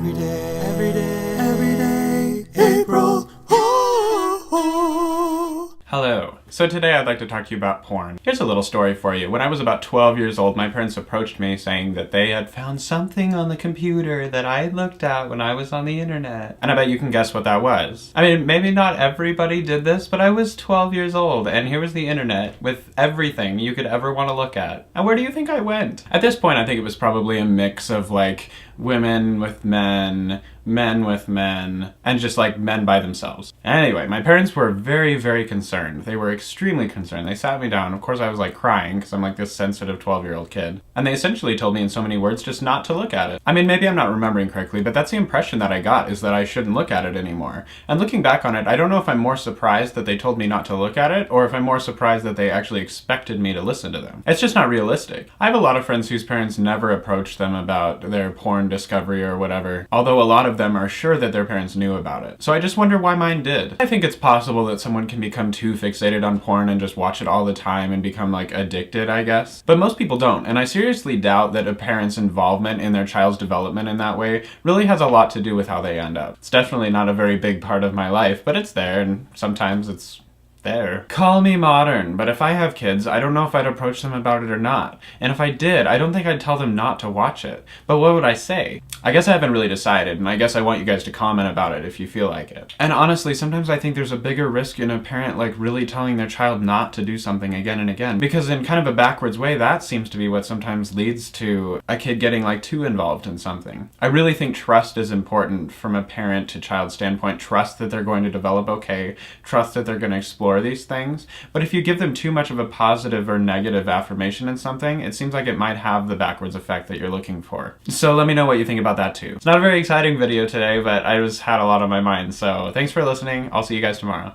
every day, April. Hello. So today I'd like to talk to you about porn. Here's a little story for you. When I was about 12 years old, my parents approached me saying that they had found something on the computer that I had looked at when I was on the internet. And I bet you can guess what that was. I mean, maybe not everybody did this, but I was 12 years old and here was the internet with everything you could ever want to look at. And where do you think I went? At this point, I think it was probably a mix of like women with men, men with men, and just like men by themselves. Anyway, my parents were very, very concerned. They were extremely concerned. They sat me down. Of course, I was like crying because I'm like this sensitive 12-year-old kid. And they essentially told me in so many words just not to look at it. I mean, maybe I'm not remembering correctly, but that's the impression that I got, is that I shouldn't look at it anymore. And looking back on it, I don't know if I'm more surprised that they told me not to look at it, or if I'm more surprised that they actually expected me to listen to them. It's just not realistic. I have a lot of friends whose parents never approached them about their porn discovery or whatever, although a lot of them are sure that their parents knew about it. So I just wonder why mine did. I think it's possible that someone can become too fixated on porn and just watch it all the time and become like addicted, I guess. But most people don't, and I seriously doubt that a parent's involvement in their child's development in that way really has a lot to do with how they end up. It's definitely not a very big part of my life, but it's there, and sometimes it's there. Call me modern, but if I have kids, I don't know if I'd approach them about it or not. And if I did, I don't think I'd tell them not to watch it. But what would I say? I guess I haven't really decided, and I guess I want you guys to comment about it if you feel like it. And honestly, sometimes I think there's a bigger risk in a parent like really telling their child not to do something again and again. Because in kind of a backwards way, that seems to be what sometimes leads to a kid getting like too involved in something. I really think trust is important from a parent to child standpoint. Trust that they're going to develop okay. Trust that they're going to explore these things. But if you give them too much of a positive or negative affirmation in something, it seems like it might have the backwards effect that you're looking for. So let me know what you think about that too. It's not a very exciting video today, but I just had a lot on my mind. So thanks for listening. I'll see you guys tomorrow.